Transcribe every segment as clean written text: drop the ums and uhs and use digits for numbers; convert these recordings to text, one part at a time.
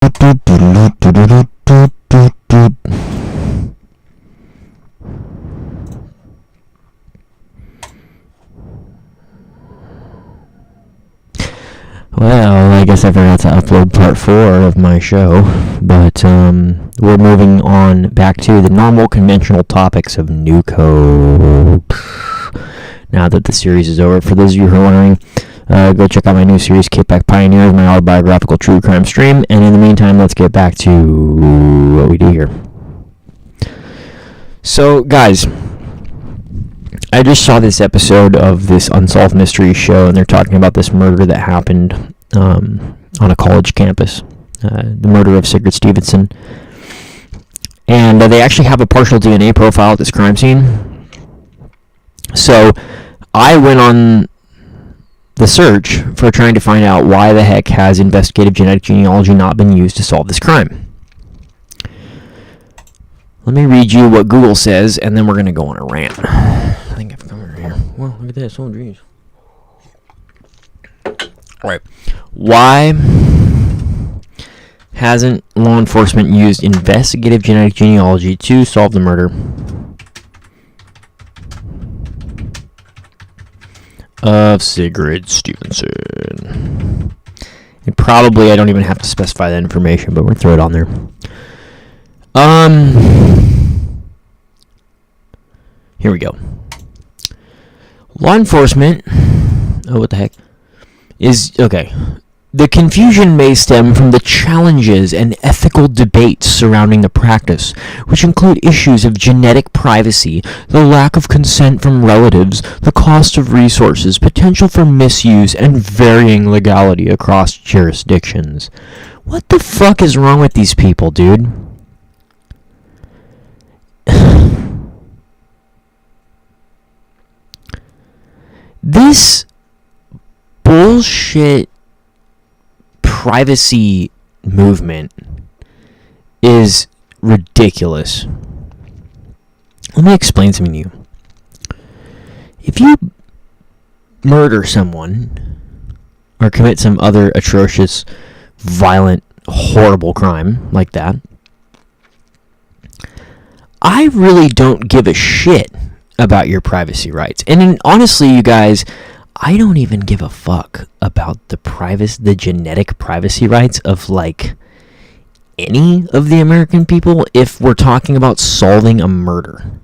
Well, I guess I forgot to upload part 4 of my show, but we're moving on back to the normal conventional topics of new code. Now that the series is over, for those of you who are wondering, go check out my new series, Kickback Pioneers, my autobiographical true crime stream, and in the meantime, let's get back to what we do here. So, guys, I just saw this episode of this Unsolved Mysteries show, and they're talking about this murder that happened on a college campus, the murder of Sigrid Stevenson. And they actually have a partial DNA profile at this crime scene. So I went on the search for trying to find out why the heck has investigative genetic genealogy not been used to solve this crime. Let me read you what Google says, and then we're going to go on a rant. I think I've come over here. Well, look at this. Oh, jeez. Alright. Why hasn't law enforcement used investigative genetic genealogy to solve the murder of Sigrid Stevenson? And probably I don't even have to specify that information, but we're going to throw it on there. Here we go. Law enforcement, what the heck, is, okay. The confusion may stem from the challenges and ethical debates surrounding the practice, which include issues of genetic privacy, the lack of consent from relatives, the cost of resources, potential for misuse, and varying legality across jurisdictions. What the fuck is wrong with these people, dude? This bullshit privacy movement is ridiculous. Let me explain something to you. If you murder someone or commit some other atrocious, violent, horrible crime like that, I really don't give a shit about your privacy rights. And honestly, you guys, I don't even give a fuck about the genetic privacy rights of, like, any of the American people if we're talking about solving a murder.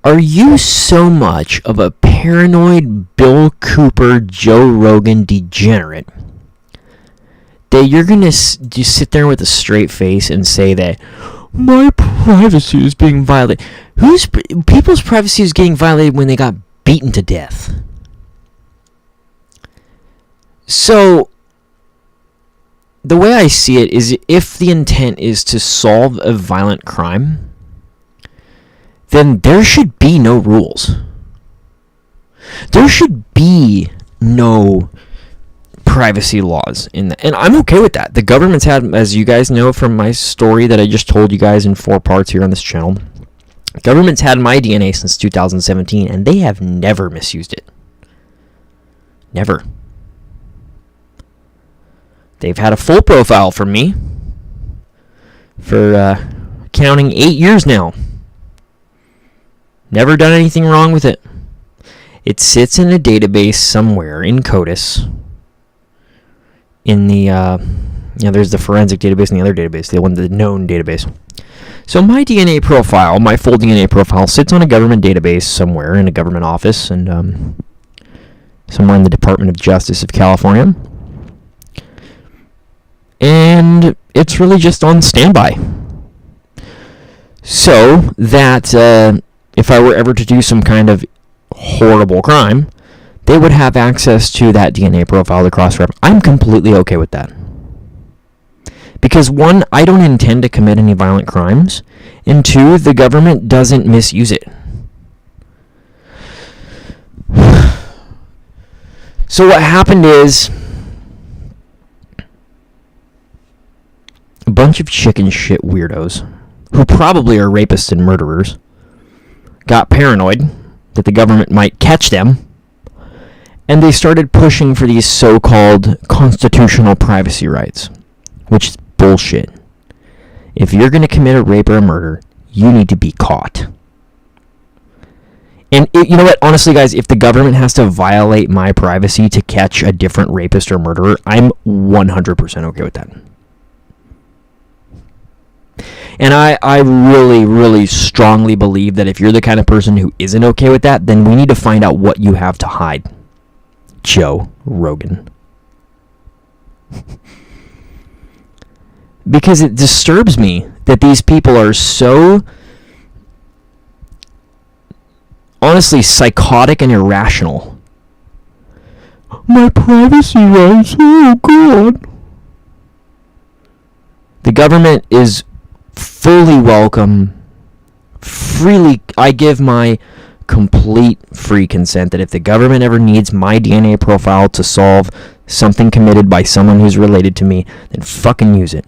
Are you so much of a paranoid Bill Cooper, Joe Rogan degenerate that you're going to just sit there with a straight face and say that my privacy is being violated? People's privacy is getting violated when they got beaten to death. So, the way I see it is, if the intent is to solve a violent crime, then there should be no rules. There should be no privacy laws in that. And I'm okay with that. The government's had, as you guys know from my story that I just told you guys in 4 parts here on this channel, government's had my DNA since 2017, and they have never misused it. Never. They've had a full profile from me for counting 8 years now. Never done anything wrong with it. It sits in a database somewhere in CODIS. In the, there's the forensic database and the other database, the known database. So my DNA profile, my full DNA profile, sits on a government database somewhere in a government office, and somewhere in the Department of Justice of California. And it's really just on standby. So that if I were ever to do some kind of horrible crime, they would have access to that DNA profile to cross-reference. I'm completely okay with that. Because 1, I don't intend to commit any violent crimes, and 2, the government doesn't misuse it. So what happened is, a bunch of chicken shit weirdos, who probably are rapists and murderers, got paranoid that the government might catch them, and they started pushing for these so-called constitutional privacy rights, which is bullshit. If you're going to commit a rape or a murder, you need to be caught. And you know what? Honestly, guys, if the government has to violate my privacy to catch a different rapist or murderer, I'm 100% okay with that. And I really, really strongly believe that if you're the kind of person who isn't okay with that, then we need to find out what you have to hide. Joe Rogan. Because it disturbs me that these people are so honestly psychotic and irrational. My privacy rights, oh God. The government is fully welcome. Freely, I give my complete free consent that if the government ever needs my DNA profile to solve something committed by someone who's related to me, then fucking use it.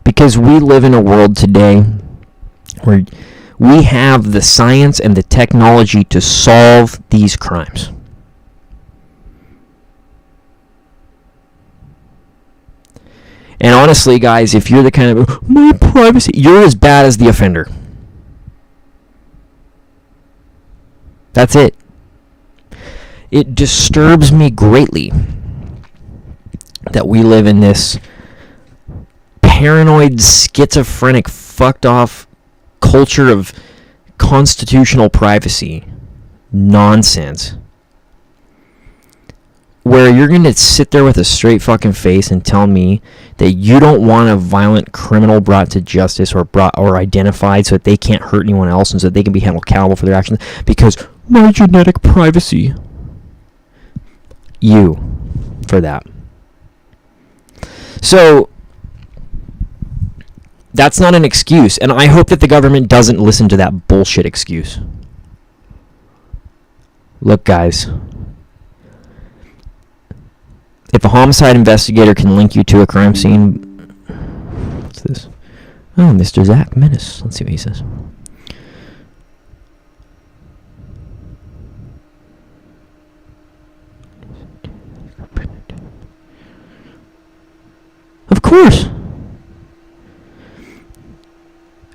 Because we live in a world today where we have the science and the technology to solve these crimes. And honestly, guys, if you're the kind of, my privacy, you're as bad as the offender. That's it. It disturbs me greatly that we live in this paranoid, schizophrenic, fucked off culture of constitutional privacy nonsense, where you're going to sit there with a straight fucking face and tell me that you don't want a violent criminal brought to justice or identified so that they can't hurt anyone else and so that they can be held accountable for their actions because my genetic privacy. You for that. So that's not an excuse, and I hope that the government doesn't listen to that bullshit excuse. Look, guys, if a homicide investigator can link you to a crime scene... What's this? Oh, Mr. Zach Menace. Let's see what he says. Of course.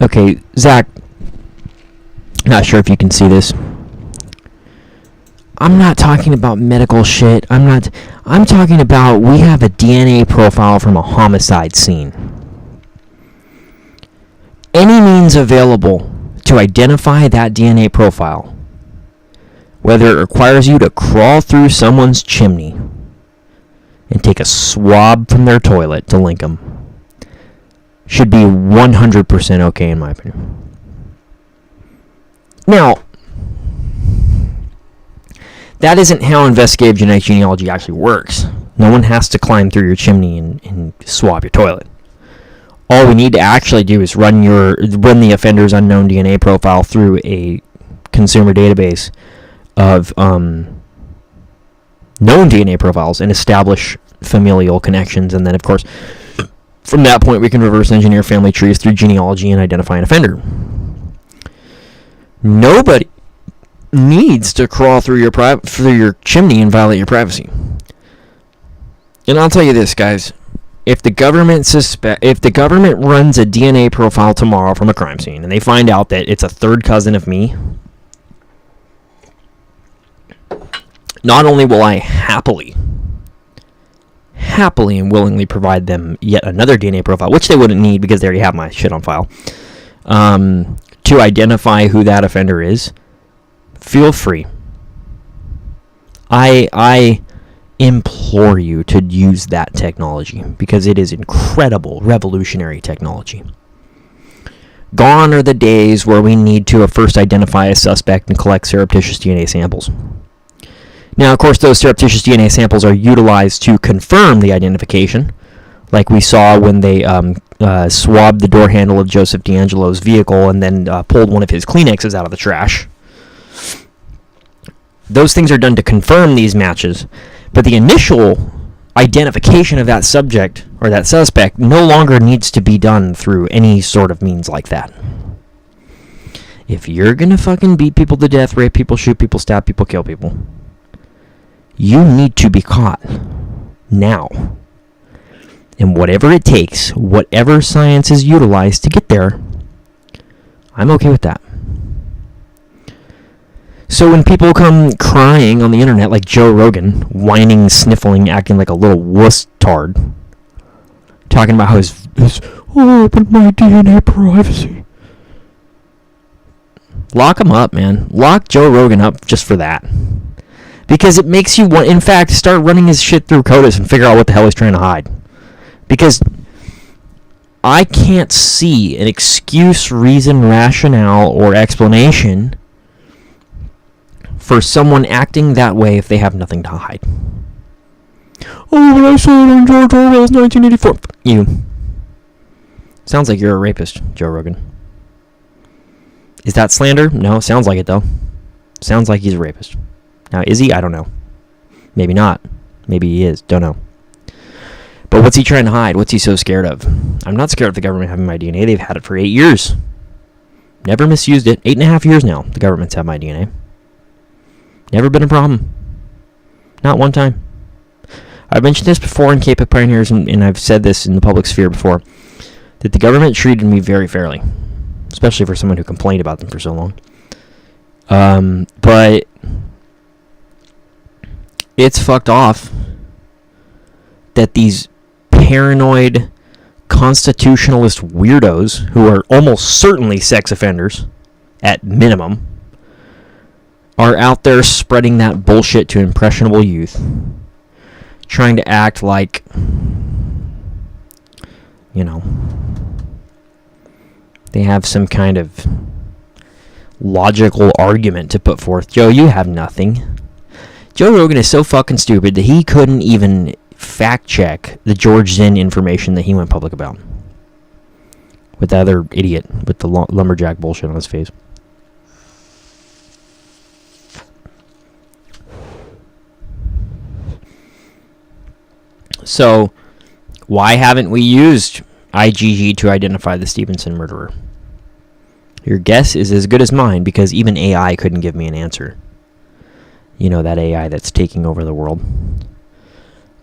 Okay, Zach, not sure if you can see this. I'm not talking about medical shit. I'm talking about we have a DNA profile from a homicide scene. Any means available to identify that DNA profile, whether it requires you to crawl through someone's chimney and take a swab from their toilet to link them, should be 100% okay in my opinion. Now, that isn't how investigative genetic genealogy actually works. No one has to climb through your chimney and swab your toilet. All we need to actually do is run the offender's unknown DNA profile through a consumer database of known DNA profiles and establish familial connections, and then of course from that point we can reverse engineer family trees through genealogy and identify an offender. Nobody needs to crawl through your chimney and violate your privacy. And I'll tell you this, guys, if the government runs a DNA profile tomorrow from a crime scene and they find out that it's a third cousin of me, not only will I happily and willingly provide them yet another DNA profile, which they wouldn't need because they already have my shit on file, to identify who that offender is, feel free. I implore you to use that technology because it is incredible, revolutionary technology. Gone are the days where we need to first identify a suspect and collect surreptitious DNA samples. Now, of course, those surreptitious DNA samples are utilized to confirm the identification, like we saw when they swabbed the door handle of Joseph D'Angelo's vehicle and then pulled one of his Kleenexes out of the trash. Those things are done to confirm these matches, but the initial identification of that subject or that suspect no longer needs to be done through any sort of means like that. If you're gonna fucking beat people to death, rape people, shoot people, stab people, kill people, you need to be caught. now. And whatever it takes, whatever science is utilized to get there, I'm okay with that. So when people come crying on the internet like Joe Rogan, whining, sniffling, acting like a little wuss tard, talking about how but my DNA privacy. Lock him up, man. Lock Joe Rogan up just for that. Because it makes you want, in fact, start running his shit through CODIS and figure out what the hell he's trying to hide. Because I can't see an excuse, reason, rationale, or explanation for someone acting that way if they have nothing to hide. Oh, but I saw it on George Orwell's 1984. You. Sounds like you're a rapist, Joe Rogan. Is that slander? No, sounds like it, though. Sounds like he's a rapist. Now, is he? I don't know. Maybe not. Maybe he is. Don't know. But what's he trying to hide? What's he so scared of? I'm not scared of the government having my DNA. They've had it for 8 years. Never misused it. 8.5 years now, the government's had my DNA. Never been a problem. Not one time. I've mentioned this before in K-Pop Pioneers, and I've said this in the public sphere before, that the government treated me very fairly, especially for someone who complained about them for so long. But it's fucked off that these paranoid constitutionalist weirdos, who are almost certainly sex offenders, at minimum, are out there spreading that bullshit to impressionable youth, trying to act like, they have some kind of logical argument to put forth. Joe, you have nothing. Joe Rogan is so fucking stupid that he couldn't even fact check the George Zinn information that he went public about with the other idiot with the lumberjack bullshit on his face. So, why haven't we used IgG to identify the Stevenson murderer? Your guess is as good as mine, because even AI couldn't give me an answer. You know, that AI that's taking over the world.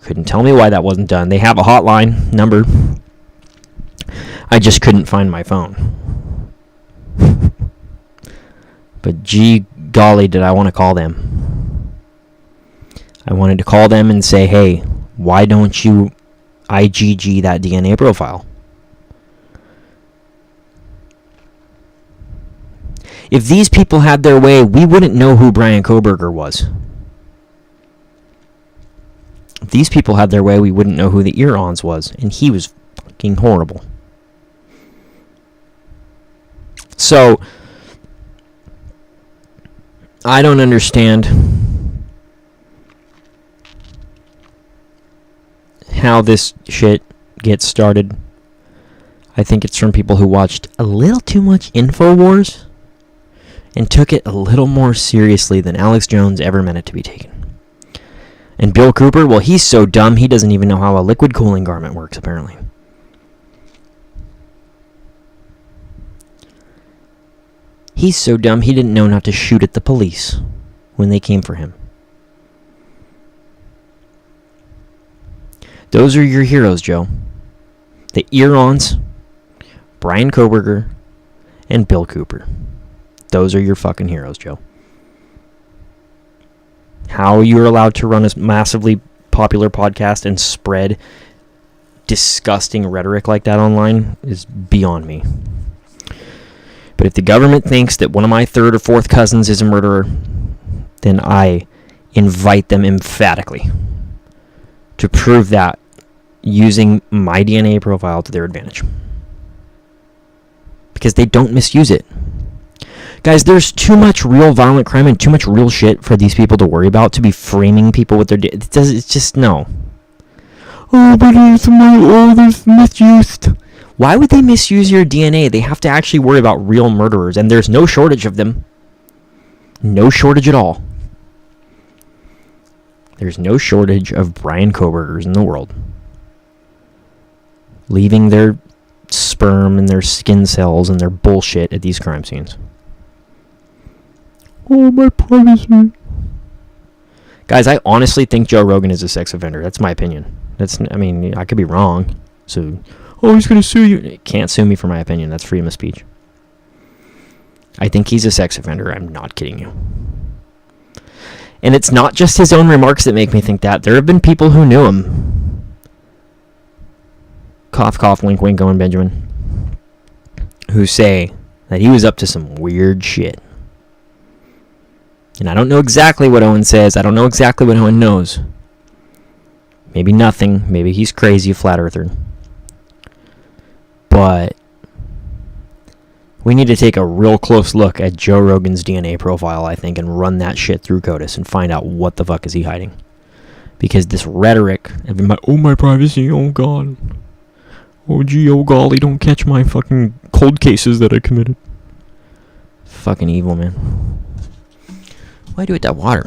Couldn't tell me why that wasn't done. They have a hotline number. I just couldn't find my phone. But gee golly, did I want to call them. I wanted to call them and say, hey, why don't you IgG that DNA profile? If these people had their way, we wouldn't know who Brian Koberger was. If these people had their way, we wouldn't know who the Irons was. And he was fucking horrible. So, I don't understand how this shit gets started. I think it's from people who watched a little too much InfoWars and took it a little more seriously than Alex Jones ever meant it to be taken. And Bill Cooper, well, he's so dumb he doesn't even know how a liquid cooling garment works, apparently. He's so dumb he didn't know not to shoot at the police when they came for him. Those are your heroes, Joe. The Irons, Brian Koberger, and Bill Cooper. Those are your fucking heroes, Joe. How you're allowed to run a massively popular podcast and spread disgusting rhetoric like that online is beyond me. But if the government thinks that one of my third or fourth cousins is a murderer, then I invite them emphatically to prove that using my DNA profile to their advantage. Because they don't misuse it. Guys, there's too much real violent crime and too much real shit for these people to worry about to be framing people with their... It's just, no. Oh, but it's misused. Why would they misuse your DNA? They have to actually worry about real murderers, and there's no shortage of them. No shortage at all. There's no shortage of Brian Kobergers in the world. Leaving their sperm and their skin cells and their bullshit at these crime scenes. Oh, my privacy. Guys, I honestly think Joe Rogan is a sex offender. That's my opinion. I mean, I could be wrong. So, he's going to sue you. Can't sue me for my opinion. That's freedom of speech. I think he's a sex offender. I'm not kidding you. And it's not just his own remarks that make me think that. There have been people who knew him. Cough, cough, wink, wink, Owen Benjamin. Who say that he was up to some weird shit. And I don't know exactly what Owen says. I don't know exactly what Owen knows. Maybe nothing. Maybe he's crazy, a flat earther. But we need to take a real close look at Joe Rogan's DNA profile, I think, and run that shit through CODIS and find out what the fuck is he hiding. Because this rhetoric of my privacy, oh god. Oh gee, oh golly, don't catch my fucking cold cases that I committed. Fucking evil, man. What do I do with that water?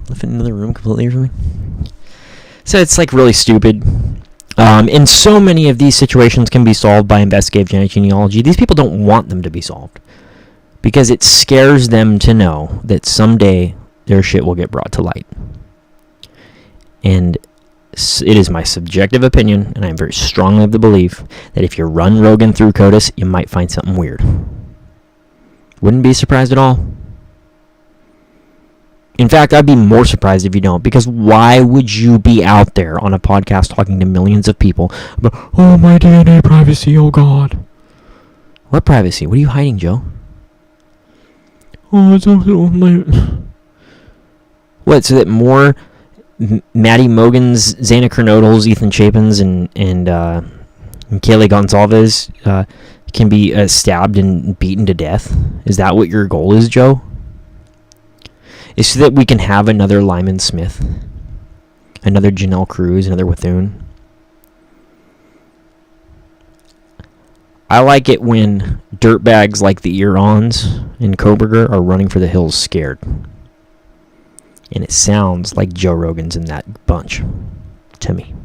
Left it in another room completely or something? So it's like really stupid. And so many of these situations can be solved by investigative genealogy. These people don't want them to be solved because it scares them to know that someday their shit will get brought to light. And it is my subjective opinion, and I'm very strongly of the belief that if you run Rogan through CODIS, you might find something weird. Wouldn't be surprised at all. In fact, I'd be more surprised if you don't, because why would you be out there on a podcast talking to millions of people about, my DNA privacy, oh god. What privacy? What are you hiding, Joe? What, so that more Maddie Mogans, Xana Kernodles, Ethan Chapins, and Kaylee Gonzalez can be stabbed and beaten to death? Is that what your goal is, Joe? Is so that we can have another Lyman Smith, another Janelle Cruz, another Withune. I like it when dirtbags like the Irons and Koberger are running for the hills scared. And it sounds like Joe Rogan's in that bunch to me.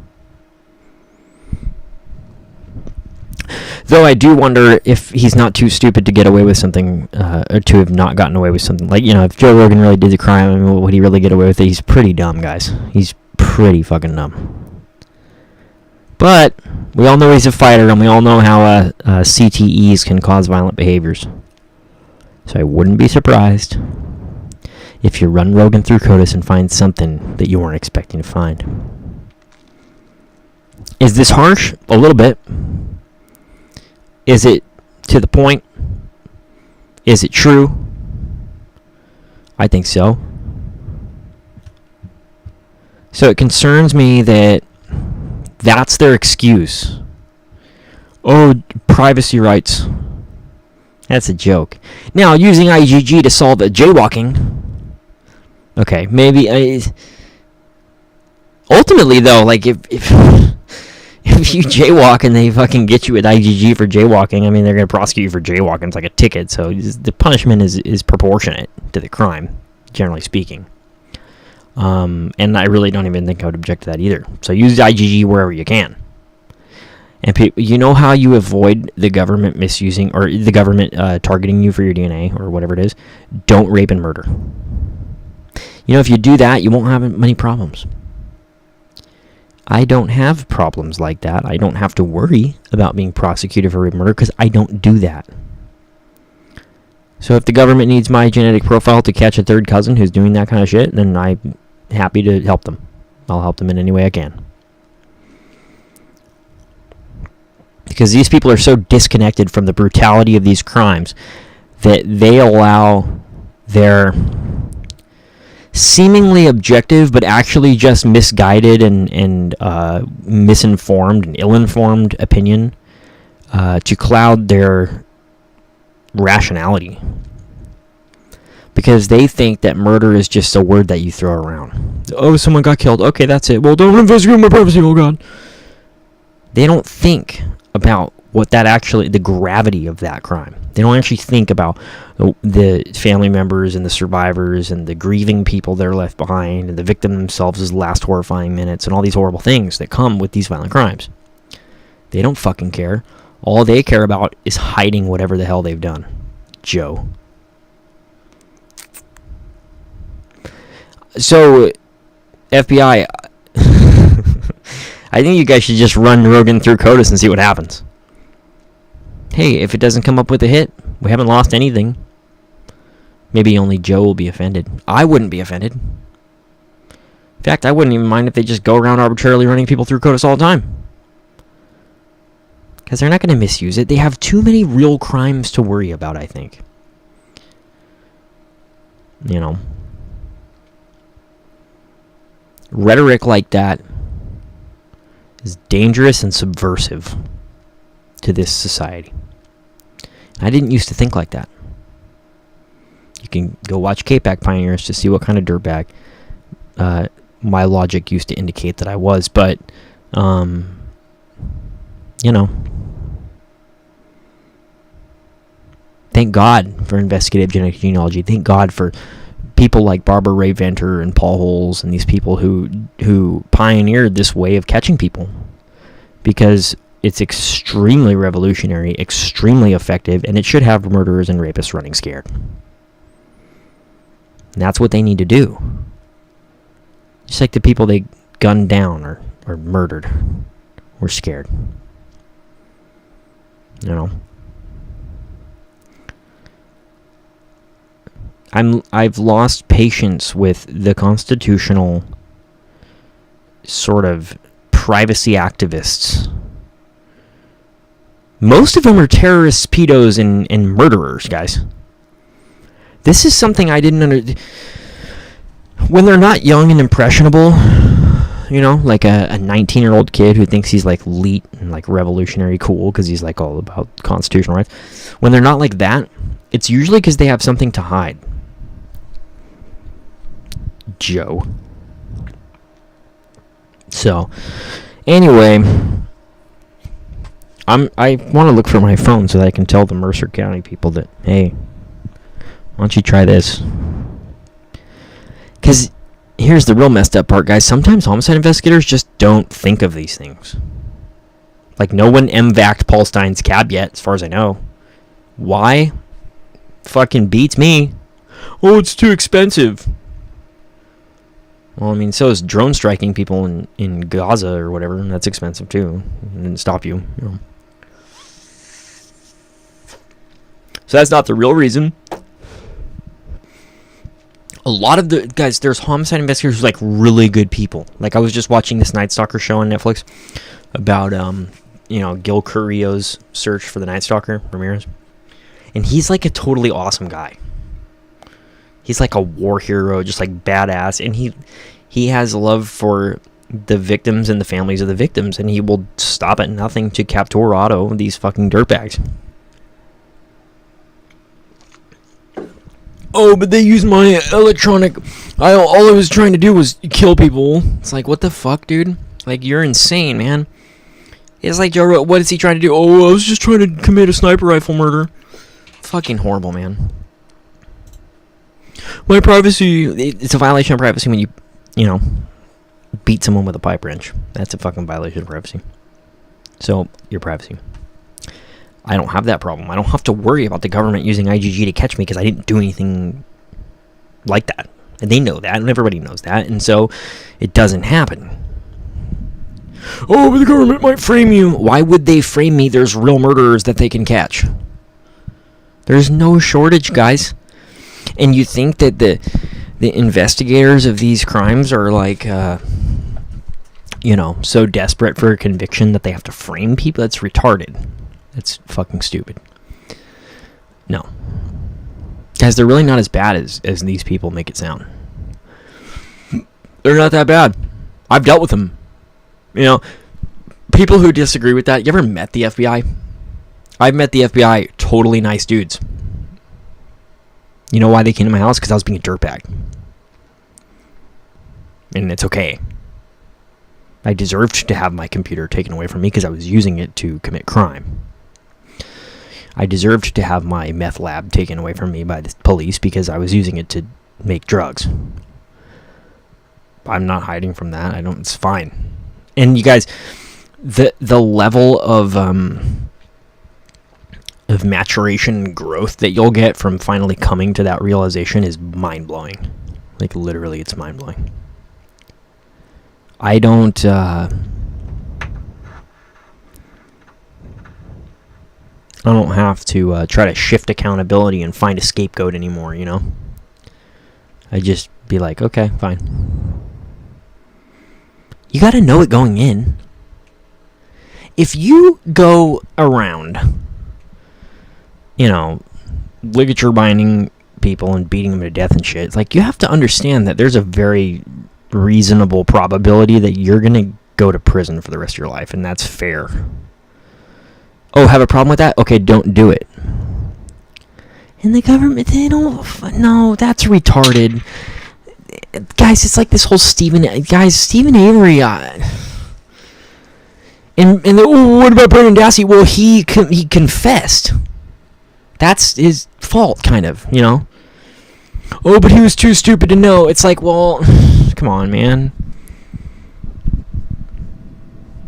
Though I do wonder if he's not too stupid to get away with something, or to have not gotten away with something. Like, if Joe Rogan really did the crime, I mean, would he really get away with it? He's pretty dumb, guys. He's pretty fucking dumb. But we all know he's a fighter, and we all know how CTEs can cause violent behaviors. So I wouldn't be surprised if you run Rogan through CODIS and find something that you weren't expecting to find. Is this harsh? A little bit. Is it to the point? Is it true? I think so. So it concerns me that that's their excuse. Privacy rights. That's a joke. Now, using IgG to solve a jaywalking. Okay, maybe. Ultimately, though, like if you jaywalk and they fucking get you with IgG for jaywalking, I mean, they're going to prosecute you for jaywalking. It's like a ticket, so the punishment is proportionate to the crime, generally speaking. And I really don't even think I would object to that either. So use IgG wherever you can. And you know how you avoid the government misusing, or the government targeting you for your DNA, or whatever it is? Don't rape and murder. If you do that, you won't have many problems. I don't have problems like that. I don't have to worry about being prosecuted for rape and murder because I don't do that. So if the government needs my genetic profile to catch a third cousin who's doing that kind of shit, then I'm happy to help them. I'll help them in any way I can. Because these people are so disconnected from the brutality of these crimes that they allow their seemingly objective, but actually just misguided and misinformed and ill-informed opinion to cloud their rationality. Because they think that murder is just a word that you throw around. Someone got killed. Okay, that's it. Well, don't investigate my privacy, oh god. They don't think about what that actually, the gravity of that crime. They don't actually think about the family members and the survivors and the grieving people that are left behind and the victim themselves' last horrifying minutes and all these horrible things that come with these violent crimes. They don't fucking care. All they care about is hiding whatever the hell they've done. Joe. So FBI, I think you guys should just run Rogan through CODIS and see what happens. Hey, if it doesn't come up with a hit, we haven't lost anything. Maybe only Joe will be offended. I wouldn't be offended. In fact, I wouldn't even mind if they just go around arbitrarily running people through CODIS all the time. Because they're not going to misuse it. They have too many real crimes to worry about, I think. You know. Rhetoric like that is dangerous and subversive to this society. I didn't used to think like that. You can go watch K-Pac Pioneers to see what kind of dirtbag my logic used to indicate that I was, but you know, thank God for investigative genealogy. Thank God for people like Barbara Ray Venter and Paul Holes and these people who pioneered this way of catching people, because it's extremely revolutionary, extremely effective, and it should have murderers and rapists running scared. And that's what they need to do. Just like the people they gunned down or murdered were scared. You know? I've lost patience with the constitutional sort of privacy activists. Most of them are terrorists, pedos, and murderers, guys. This is something I didn't understand. When they're not young and impressionable, you know, like a 19-year-old kid who thinks he's like elite and like revolutionary cool because he's like all about constitutional rights. When they're not like that, it's usually because they have something to hide. Joe. So, anyway, I want to look for my phone so that I can tell the Mercer County people that, hey, why don't you try this? Because here's the real messed up part, guys. Sometimes homicide investigators just don't think of these things. Like, no one MVAC'd Paul Stein's cab yet, as far as I know. Why? Fucking beats me. Oh, it's too expensive. Well, I mean, so is drone striking people in Gaza or whatever, and that's expensive too. It didn't stop you, you know. So that's not the real reason. A lot of the guys, there's homicide investigators who's like really good people. Like, I was just watching this Night Stalker show on Netflix about Gil Carrillo's search for the Night Stalker, Ramirez. And he's like a totally awesome guy. He's like a war hero, just like badass, and he has love for the victims and the families of the victims, and he will stop at nothing to capturado these fucking dirtbags. Oh, but they used my electronic. All I was trying to do was kill people. It's like, what the fuck, dude? Like, you're insane, man. It's like, Joe, what is he trying to do? Oh, I was just trying to commit a sniper rifle murder. Fucking horrible, man. My privacy. It's a violation of privacy when you beat someone with a pipe wrench. That's a fucking violation of privacy. So, your privacy. I don't have that problem. I don't have to worry about the government using IgG to catch me because I didn't do anything like that. And they know that, and everybody knows that, and so it doesn't happen. Oh, but the government might frame you. Why would they frame me? There's real murderers that they can catch. There's no shortage, guys. And you think that the investigators of these crimes are like, so desperate for a conviction that they have to frame people? That's retarded. That's fucking stupid. No. Guys, they're really not as bad as these people make it sound. They're not that bad. I've dealt with them. You know, people who disagree with that, you ever met the FBI? I've met the FBI, totally nice dudes. You know why they came to my house? Because I was being a dirtbag. And it's okay. I deserved to have my computer taken away from me because I was using it to commit crime. I deserved to have my meth lab taken away from me by the police because I was using it to make drugs. I'm not hiding from that. It's fine. And you guys, the level of maturation and growth that you'll get from finally coming to that realization is mind-blowing. Like, literally, it's mind-blowing. I don't have to try to shift accountability and find a scapegoat anymore, you know? I just be like, okay, fine. You gotta know it going in. If you go around, you know, ligature binding people and beating them to death and shit, it's like, you have to understand that there's a very reasonable probability that you're gonna go to prison for the rest of your life, and that's fair. Oh, have a problem with that? Okay, don't do it. And the government, they don't... No, that's retarded. Guys, it's like this whole Stephen Avery... what about Brendan Dassey? Well, he confessed. That's his fault, kind of, you know? Oh, but he was too stupid to know. It's like, well, come on, man.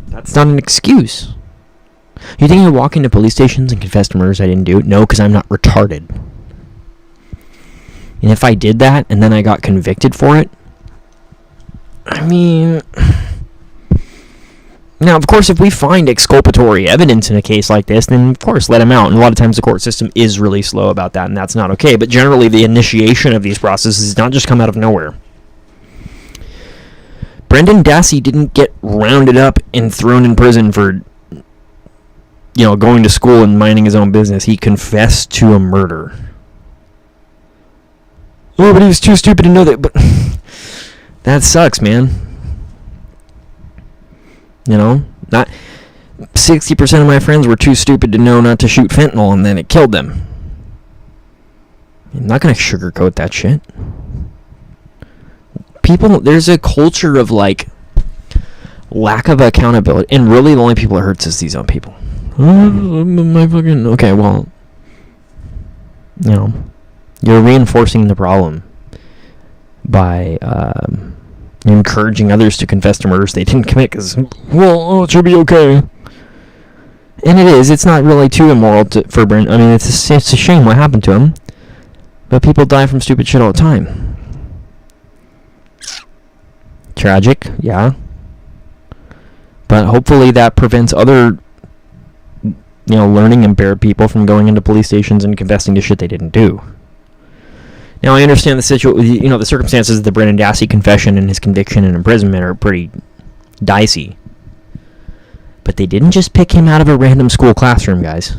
That's not an excuse. You think I walk into police stations and confess to murders I didn't do? No, because I'm not retarded. And if I did that and then I got convicted for it, I mean... Now, of course, if we find exculpatory evidence in a case like this, then, of course, let him out. And a lot of times the court system is really slow about that, and that's not okay. But generally, the initiation of these processes does not just come out of nowhere. Brendan Dassey didn't get rounded up and thrown in prison for, you know, going to school and minding his own business. He confessed to a murder. Oh, but he was too stupid to know that. But that sucks, man. You know, not 60% of my friends were too stupid to know not to shoot fentanyl, and then it killed them. I'm not going to sugarcoat that shit. People, there's a culture of, like, lack of accountability, and really the only people it hurts is these own people. Okay, well, you know, you're reinforcing the problem by encouraging others to confess to murders they didn't commit, because, well, it should be okay. And it is. It's not really too immoral for Brent. I mean, it's a shame what happened to him, but people die from stupid shit all the time. Tragic, yeah. But hopefully that prevents other, you know, learning impaired people from going into police stations and confessing to shit they didn't do. Now, I understand the the circumstances of the Brendan Dassey confession and his conviction and imprisonment are pretty dicey. But they didn't just pick him out of a random school classroom, guys.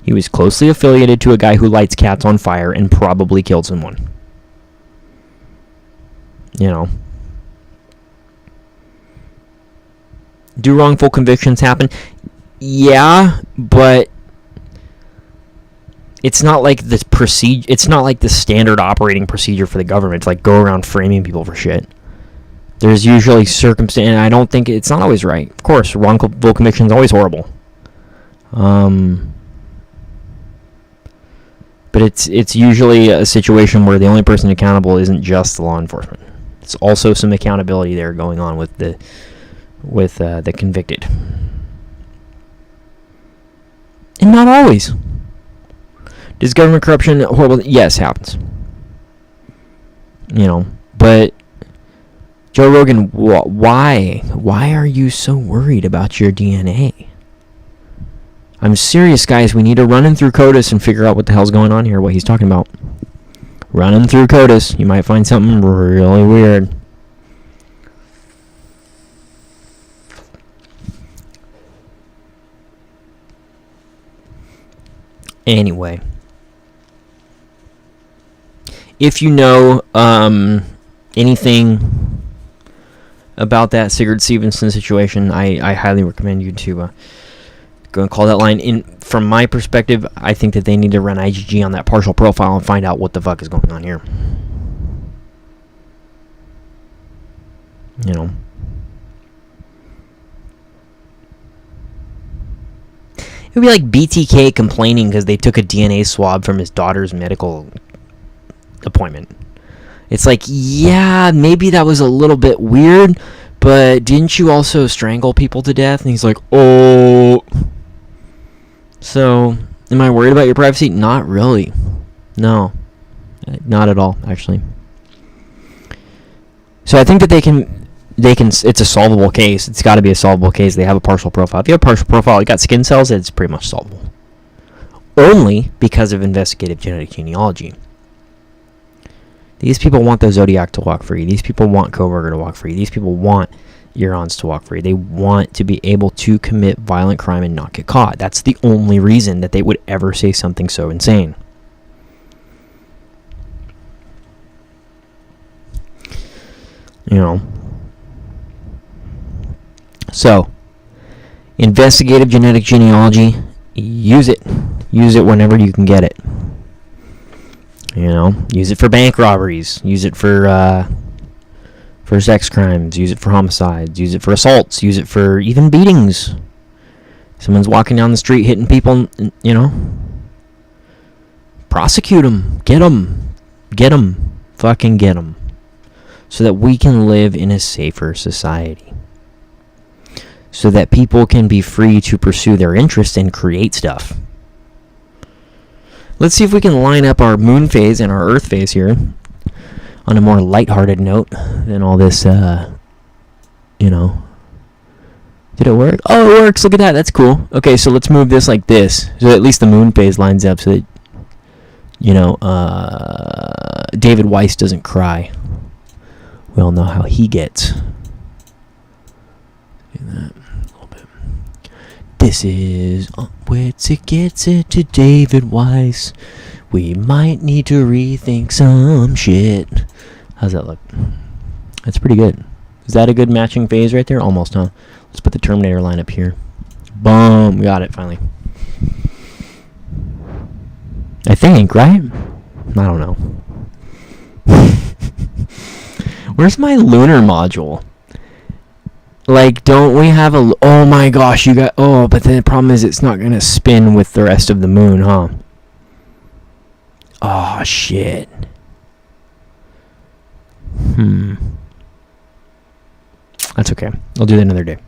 He was closely affiliated to a guy who lights cats on fire and probably killed someone. You know. Do wrongful convictions happen? Yeah, but it's not like the It's not like the standard operating procedure for the government to, like, go around framing people for shit. There's usually circumstance, and I don't think it's not always right. Of course, wrongful conviction is always horrible. But it's usually a situation where the only person accountable isn't just the law enforcement. It's also some accountability there going on with the convicted. And not always. Does government corruption horrible? Yes, happens. You know, but Joe Rogan, why are you so worried about your DNA? I'm serious, guys. We need to run him through CODIS and figure out what the hell's going on here, what he's talking about. Run him through CODIS. You might find something really weird. Anyway. If you know anything about that Sigurd Stevenson situation, I highly recommend you to go and call that line. From my perspective, I think that they need to run IgG on that partial profile and find out what the fuck is going on here. You know. It would be like BTK complaining because they took a DNA swab from his daughter's medical appointment. It's like, yeah, maybe that was a little bit weird, but didn't you also strangle people to death? And he's like, oh. So, am I worried about your privacy? Not really. No. Not at all, actually. So I think that they can it's a solvable case. It's got to be a solvable case. They have a partial profile. If you have a partial profile, you got skin cells, it's pretty much solvable. Only because of investigative genetic genealogy. These people want the Zodiac to walk free. These people want Coburger to walk free. These people want Eurons to walk free. They want to be able to commit violent crime and not get caught. That's the only reason that they would ever say something so insane. You know. So, investigative genetic genealogy, use it. Use it whenever you can get it. You know, use it for bank robberies. Use it for sex crimes. Use it for homicides. Use it for assaults. Use it for even beatings. Someone's walking down the street hitting people, you know. Prosecute them. Get them. Get them. Fucking get them. So that we can live in a safer society. So that people can be free to pursue their interests and create stuff. Let's see if we can line up our moon phase and our earth phase here on a more lighthearted note than all this, you know. Did it work? Oh, it works. Look at that. That's cool. Okay, so let's move this like this. So at least the moon phase lines up so that, you know, David Weiss doesn't cry. We all know how he gets. Do that a little bit. This is Upwards It Gets It to David Weiss. We might need to rethink some shit. How's that look? That's pretty good. Is that a good matching phase right there? Almost, huh? Let's put the Terminator line up here. Boom. We got it, finally. I think, right? I don't know. Where's my lunar module? Like, don't we have a... Oh my gosh, you got... Oh, but the problem is it's not going to spin with the rest of the moon, huh? Oh, shit. That's okay. I'll do that another day.